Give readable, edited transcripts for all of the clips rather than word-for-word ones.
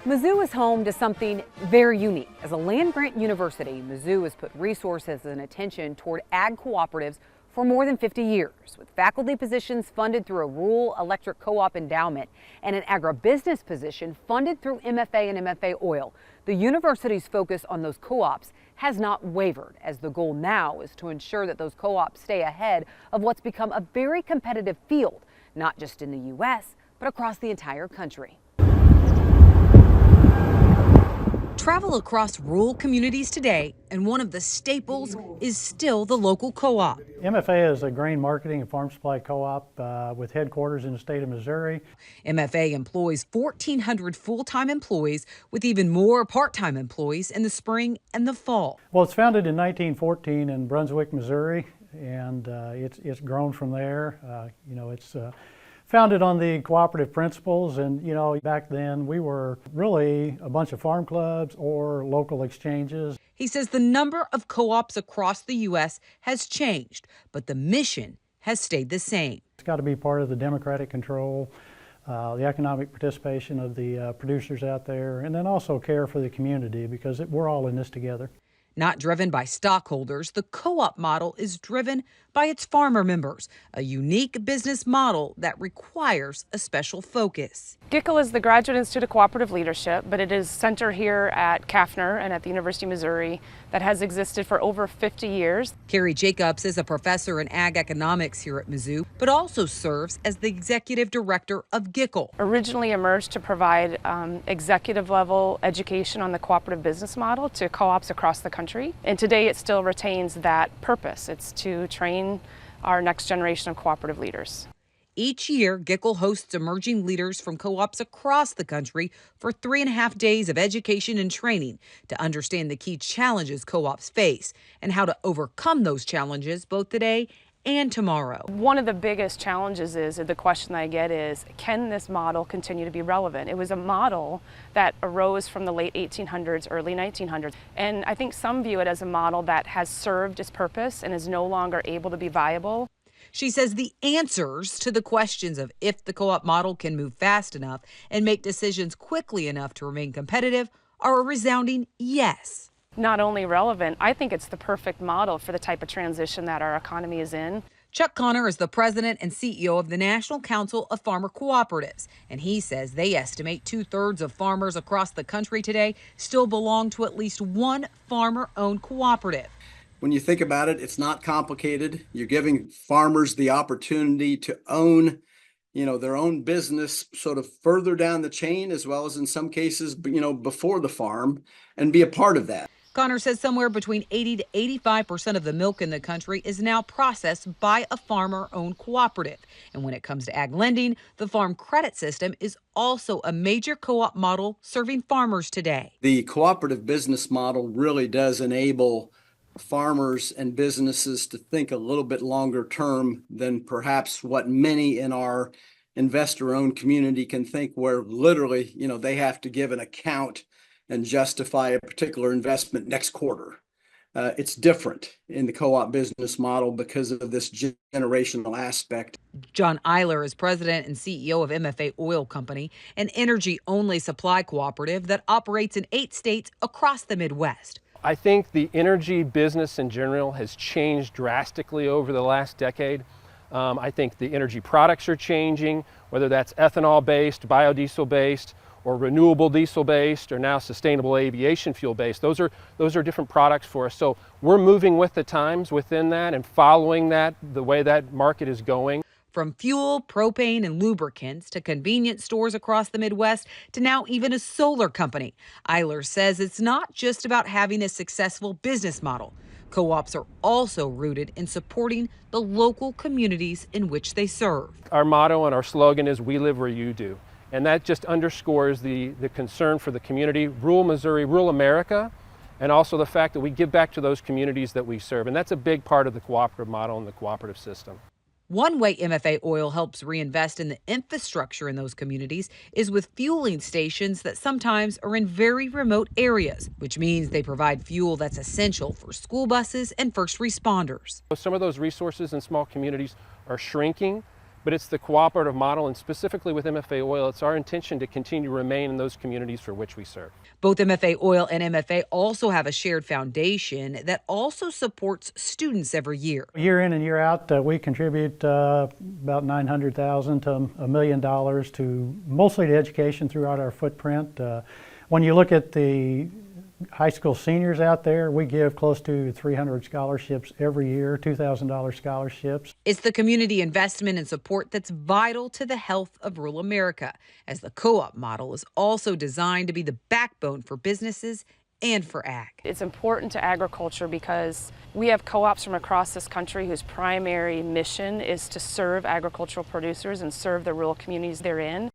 Mizzou is home to something very unique. As a land-grant university, Mizzou has put resources and attention toward ag cooperatives for more than 50 years, with faculty positions funded through a rural electric co-op endowment and an agribusiness position funded through MFA and MFA oil. The university's focus on those co-ops has not wavered, as the goal now is to ensure that those co-ops stay ahead of what's become a very competitive field, not just in the U.S., but across the entire country. Travel across rural communities today, and one of the staples is still the local co-op. MFA is a grain marketing and farm supply co-op with headquarters in the state of Missouri. MFA employs 1,400 full-time employees, with even more part-time employees in the spring and the fall. Well, it's founded in 1914 in Brunswick, Missouri, and it's grown from there. It's founded on the cooperative principles, and back then we were really a bunch of farm clubs or local exchanges. He says the number of co-ops across the U.S. has changed, but the mission has stayed the same. It's got to be part of the democratic control, the economic participation of the producers out there, and then also care for the community, because we're all in this together. Not driven by stockholders, the co-op model is driven by its farmer members, a unique business model that requires a special focus. GICL is the Graduate Institute of Cooperative Leadership, but it is center here at Kaffner and at the University of Missouri that has existed for over 50 years. Carrie Jacobs is a professor in ag economics here at Mizzou, but also serves as the executive director of GICL. Originally emerged to provide executive level education on the cooperative business model to co-ops across the country. And today it still retains that purpose. It's to train our next generation of cooperative leaders. Each year, GICL hosts emerging leaders from co-ops across the country for 3.5 days of education and training to understand the key challenges co-ops face and how to overcome those challenges both today and tomorrow. One of the biggest challenges is, the question that I get is, can this model continue to be relevant? It was a model that arose from the late 1800s, early 1900s, and I think some view it as a model that has served its purpose and is no longer able to be viable. She says the answers to the questions of if the co-op model can move fast enough and make decisions quickly enough to remain competitive are a resounding yes. Not only relevant, I think it's the perfect model for the type of transition that our economy is in. Chuck Connor is the president and CEO of the National Council of Farmer Cooperatives, and he says they estimate 2/3 of farmers across the country today still belong to at least one farmer-owned cooperative. When you think about it, it's not complicated. You're giving farmers the opportunity to own, their own business sort of further down the chain, as well as in some cases, before the farm, and be a part of that. Connor says somewhere between 80 to 85% of the milk in the country is now processed by a farmer-owned cooperative. And when it comes to ag lending, the farm credit system is also a major co-op model serving farmers today. The cooperative business model really does enable farmers and businesses to think a little bit longer term than perhaps what many in our investor-owned community can think, where literally, they have to give an account and justify a particular investment next quarter. It's different in the co-op business model because of this generational aspect. John Eiler is president and CEO of MFA Oil Company, an energy-only supply cooperative that operates in 8 states across the Midwest. I think the energy business in general has changed drastically over the last decade. I think the energy products are changing, whether that's ethanol-based, biodiesel-based, or renewable diesel-based, or now sustainable aviation fuel-based. Those are different products for us. So we're moving with the times within that and following that, the way that market is going. From fuel, propane, and lubricants to convenience stores across the Midwest to now even a solar company, Eiler says it's not just about having a successful business model. Co-ops are also rooted in supporting the local communities in which they serve. Our motto and our slogan is, "We live where you do." And that just underscores the concern for the community, rural Missouri, rural America, and also the fact that we give back to those communities that we serve. And that's a big part of the cooperative model and the cooperative system. One way MFA Oil helps reinvest in the infrastructure in those communities is with fueling stations that sometimes are in very remote areas, which means they provide fuel that's essential for school buses and first responders. Some of those resources in small communities are shrinking, but it's the cooperative model, and specifically with MFA Oil, it's our intention to continue to remain in those communities for which we serve. Both MFA Oil and MFA also have a shared foundation that also supports students every year. Year in and year out, we contribute about $900,000 to $1 million to mostly to education throughout our footprint. When you look at the high school seniors out there, we give close to 300 scholarships every year, $2,000 scholarships. It's the community investment and support that's vital to the health of rural America, as the co-op model is also designed to be the backbone for businesses and for ag. It's important to agriculture because we have co-ops from across this country whose primary mission is to serve agricultural producers and serve the rural communities they're in.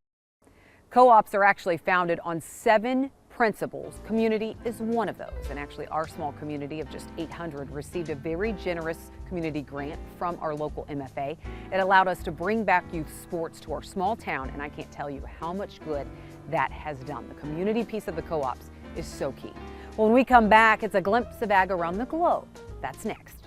Co-ops are actually founded on 7 principles. Community is one of those, and actually our small community of just 800 received a very generous community grant from our local MFA. It allowed us to bring back youth sports to our small town, and I can't tell you how much good that has done. The community piece of the co-ops is so key. When we come back, it's a glimpse of ag around the globe. That's next.